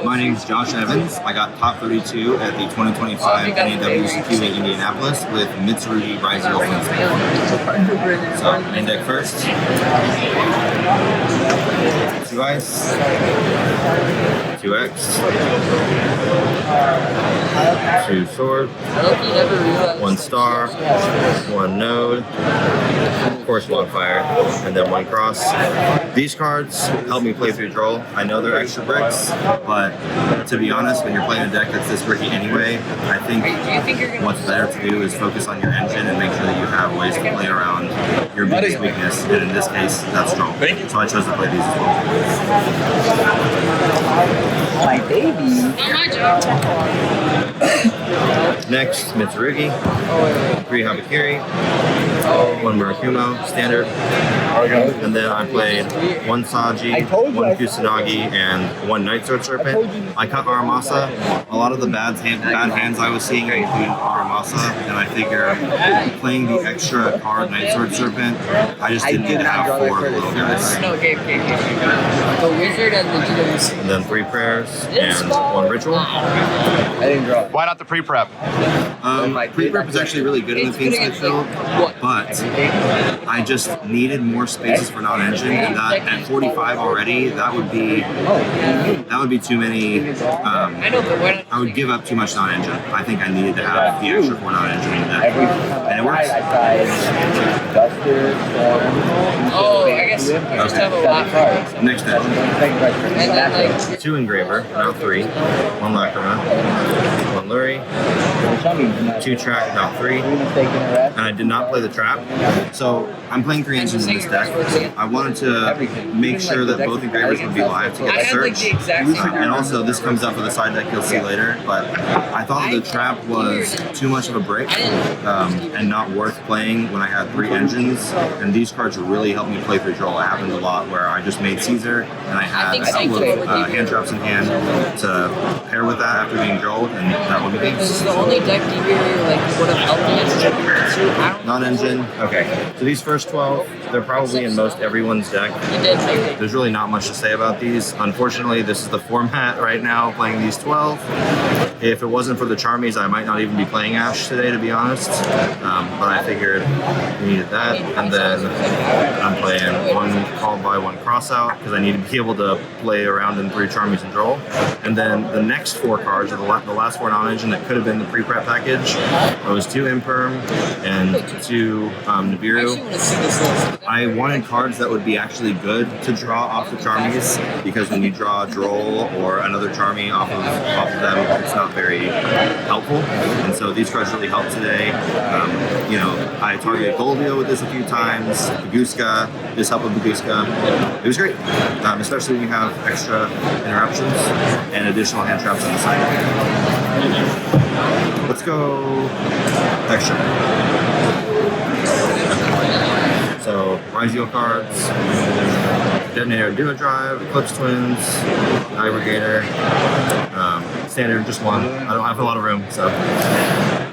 My name's Josh Evans. I got top 32 at the 2025 NAWCQ in Indianapolis with Mitsurugi, Ryzeal, Fiendsmith. So, main deck first. 2 ice. 2 X. 2 sword. 1 star. 1 node. Of course, 1 fire. And then 1 cross. These cards help me play through Droll. I know they're extra bricks, but to be honest, when you're playing a deck that's this bricky anyway, I think what's better to do is focus on your engine and make sure that you have ways to play around your biggest weakness, and in this case, that's Droll. So I chose to play these as well. My baby. Next, Mitsurugi, 3 Habakiri, 1 Murakumo, standard. And then I played 1 Saji, 1 Kusanagi, and 1 Nightsword Serpent. I cut Aramasa. A lot of the bad hands I was seeing included Aramasa, and I figure playing the extra card Nightsword Serpent, I just didn't get to have 4 little guys. And then 3 prayers and 1 ritual. I didn't draw. Why not the pre-prep? Pre-prep is actually really good in the Fiendsmith build, but I just needed more spaces for non-engine, and that at 45 already, that would be too many. I would give up too much non-engine. I think I needed to have the extra 4 non-engine in the deck, and it works. Oh, I guess you just have a lot for Next deck. and then like 2 Engraver, now 3. 1 Lacrima, 1 Lurie, 2 Track, now 3. And I did not play the trap. So I'm playing 3 engines in this deck. I wanted to make sure that both Engravers would be live to get a search. And also, this comes up with a side deck you'll see later, but I thought that the trap was too much of a brick and not worth playing when I had 3 engines. And these cards really helped me play through Droll. It happened a lot where I just made Caesar and I had a couple of hand traps in hand to pair with that after being Drolled, and that would be this is the only deck you really like would have helped me. non-engine. Okay, so these first 12, they're probably in most everyone's deck. There's really not much to say about these. Unfortunately, this is the format right now, playing these 12. If it wasn't for the Charmies, I might not even be playing Ash today, to be honest. But I figured we needed that. And then I'm playing 1 Called by 1 Crossout, because I need to be able to play around in 3 Charmies and Droll. And then the next 4 cards are the last 4 non-engine that could have been the pre-prep package. It was 2 Imperm and 2 Nibiru. I wanted cards that would be actually good to draw off the Charmies, because when you draw a Droll or another Charmy off of them, it's not very helpful. And so these cards really helped today. You know, I targeted Goldio with this a few times. Baguska, this helped with Baguska. It was great, especially when you have extra interruptions and additional hand traps on the side. Let's go extra. So, Ryzeal cards, Detonator Duo Drive, Eclipse Twins, Aggregator, standard, just 1. I don't have a lot of room, so.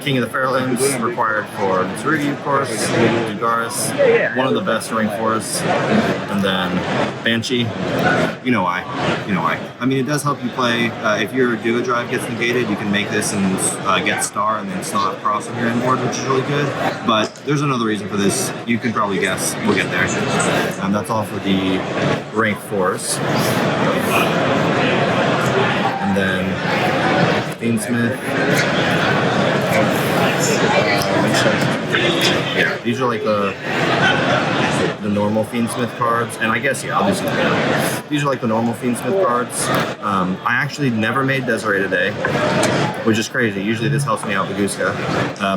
King of the Fairlands, required for Mitsurugi, of course, Dugaris, one of the best ring 4s, and then Banshee. You know why. You know why. I mean, it does help you play. If your Duo Drive gets negated, you can make this and get Star and then still have Cross on your end board, which is really good. But there's another reason for this. You can probably guess. We'll get there. That's all for the rank 4s. And then Fiendsmith. Yeah, these are like the normal Fiendsmith cards, and I guess I'll do something else. These are like the normal Fiendsmith cards. I actually never made Desiree today, which is crazy. Usually this helps me out with Baguska,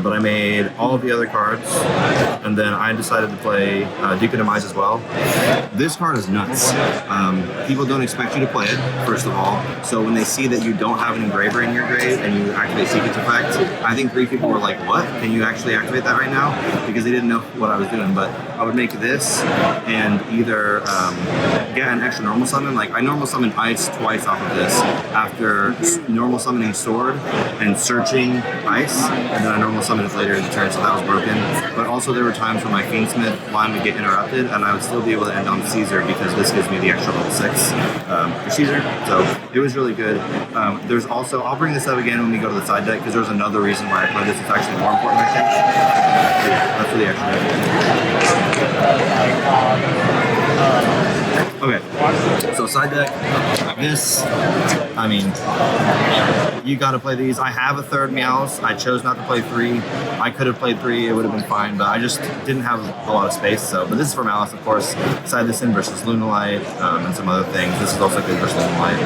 but I made all of the other cards, and then I decided to play Duke of Demise as well. This card is nuts. People don't expect you to play it, first of all, so when they see that you don't have an Engraver in your grade and you activate Secret's effect, I think 3 people were like, like, what? Can you actually activate that right now? Because they didn't know what I was doing. But I would make this and either get an extra normal summon. Like I normal summon Ice twice off of this after normal summoning Sword and searching Ice, and then I normal summon it later in the turn, so that was broken. But also there were times when my Fiendsmith line would get interrupted and I would still be able to end on Caesar because this gives me the extra level 6 for Caesar. So it was really good. There's also, I'll bring this up again when we go to the side deck because there's another reason why I play this. It's actually more important, I think. Yeah, that's for the extra deck. Okay, so side deck, this, I mean, you gotta play these. I have a third Meows. I chose not to play 3. I could have played 3, it would have been fine, but I just didn't have a lot of space. So, but this is for Malice, of course. Side this in versus Lunalight and some other things. This is also good versus Lunalight.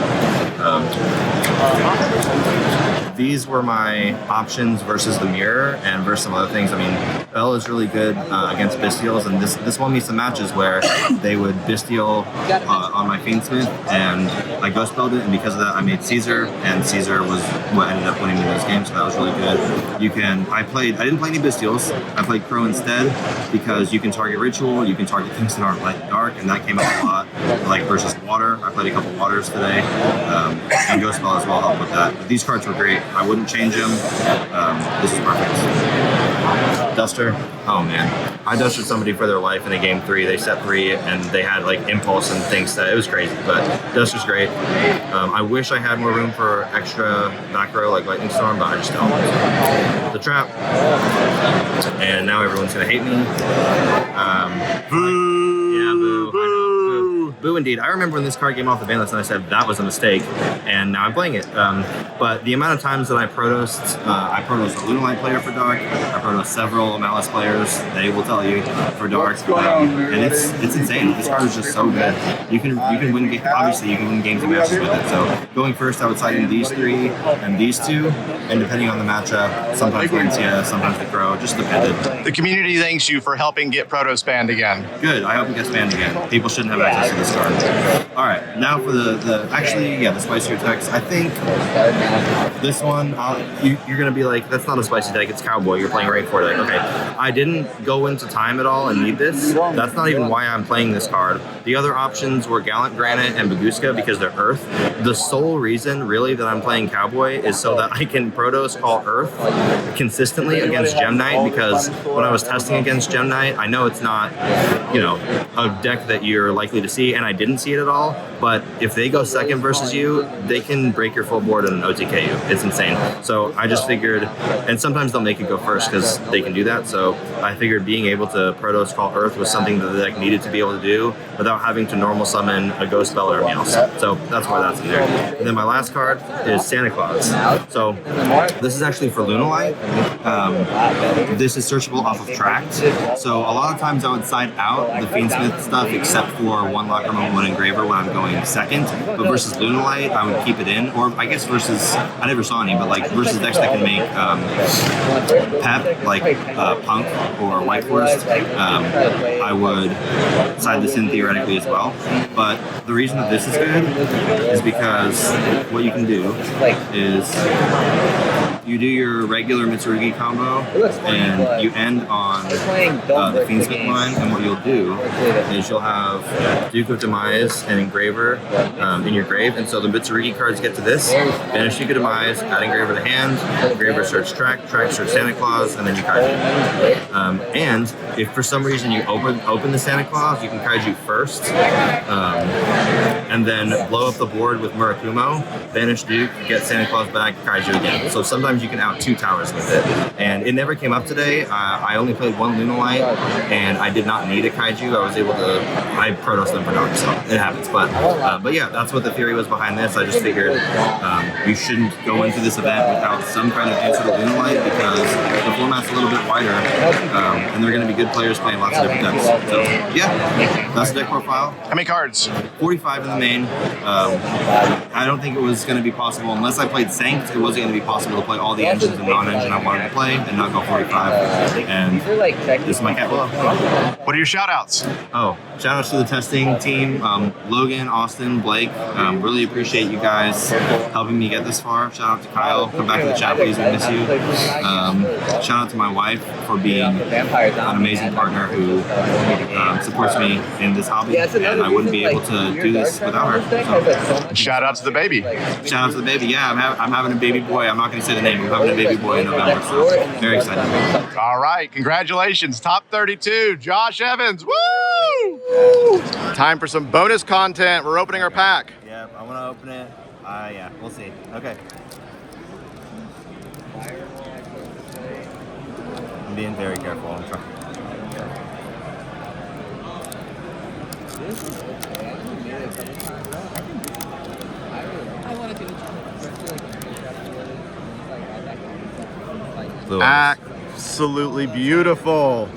These were my options versus the Mirror and versus some other things. I mean, Bell is really good against Bystials, and this won me some matches where they would Bystial on my Fiendsmith, and I Ghost Belled it, and because of that I made Caesar, and Caesar was what ended up winning me those games, so that was really good. You can, I didn't play any Bystials, I played Crow instead, because you can target Ritual, you can target things that aren't light and dark, and that came up a lot, like versus Water. I played a couple Waters today, and Ghost Bell as well helped with that. But these cards were great. I wouldn't change them. This is perfect. Duster. Oh man. I dusted somebody for their life in a game 3. They set 3 and they had like Impulse and things that it was crazy, but Duster's great. I wish I had more room for extra back row like Lightning Storm, but I just don't. The Trap. And now everyone's gonna hate me. Boo! Yeah, boo. Boo indeed. I remember when this card came off the ban list and I said that was a mistake, and now I'm playing it. But the amount of times that I Protossed a Lunalight player for Dark, I Protossed several Malice players, they will tell you, for Dark, and it's insane. This card is just so good. You can win, obviously you can win games and matches with it. So going first, I would side in these 3 and these 2, and depending on the matchup, sometimes Lancia, sometimes the Crow, just depended. The community thanks you for helping get Protoss banned again. Good, I hope it gets banned again. People shouldn't have access to this card. Alright, now for the spicier decks. I think this one, you're going to be like, that's not a spicy deck, it's Cowboy, you're playing rank 4 deck. Okay, I didn't go into time at all and need this. That's not even why I'm playing this card. The other options were Gallant Granite and Baguska because they're Earth. The sole reason, really, that I'm playing Cowboy is so that I can Protoss call Earth consistently against Gem Knight, because when I was testing against Gem Knight, I know it's not, you know, a deck that you're likely to see, and I didn't see it at all, but if they go second versus you, they can break your full board and OTK you. It's insane. So I just figured, and sometimes they'll make it go first because they can do that, so I figured being able to Protoss call Earth was something that the deck needed to be able to do without having to normal summon a Ghost Bell or a Meows. So that's why that's in there. And then my last card is Santa Claus. So this is actually for Lunalight. This is searchable off of Tract. So a lot of times I would side out the Fiendsmith stuff except for 1 Locker Room, 1 Engraver when I'm going second. But versus Lunalight, I would keep it in. Or I guess versus, I never saw any, but like versus decks that can make Pep, like Punk or White Forest, I would side this in theoretically as well. But the reason that this is good is because what you can do is you do your regular Mitsurugi combo and you end on the Fiendsmith line, and what you'll do is you'll have Duke of Demise and Engraver in your grave, and so the Mitsurugi cards get to this, finish Duke of Demise, add Engraver to hand, Engraver search Tract search Santa Claus, and then you Kaiju. And if for some reason you open the Santa Claus, you can Kaiju first, and then blow up the board with Murakumo, banish Duke, get Santa Claus back, Kaiju again. So sometimes you can out 2 towers with it. And it never came up today. I only played 1 Lunalight, and I did not need a Kaiju. I was able to, I Protoss them for Dark, so it happens. But yeah, that's what the theory was behind this. I just figured you shouldn't go into this event without some kind of answer to Lunalight, because the format's a little bit wider, and they're going to be good players playing lots of different decks. So yeah, that's the deck profile. How many cards? 45 in the main. I don't think it was going to be possible, unless I played Sanct, it wasn't going to be possible to play all the engines and non-engine I wanted to play and not go 45. And this is my cat Willow. What are your shout outs? Oh, shout outs to the testing team, Logan, Austin, Blake. Really appreciate you guys helping me get this far. Shout out to Kyle. Come back to the chat, please. We miss you. Shout out to my wife for being an amazing partner who supports me in this hobby, and I wouldn't be able to do this without her. So, Shout out to the baby. shout out to the baby. Yeah, I'm having a baby boy. I'm not going to say the name. I'm having a baby boy in November, so very excited. All right, congratulations. Top 32, Josh Evans. Woo! Time for some bonus content. We're opening our pack. Yeah, I want to open it. Yeah, we'll see. Okay. I'm being very careful. I'm trying. I want to do it. Blue eyes. Absolutely beautiful.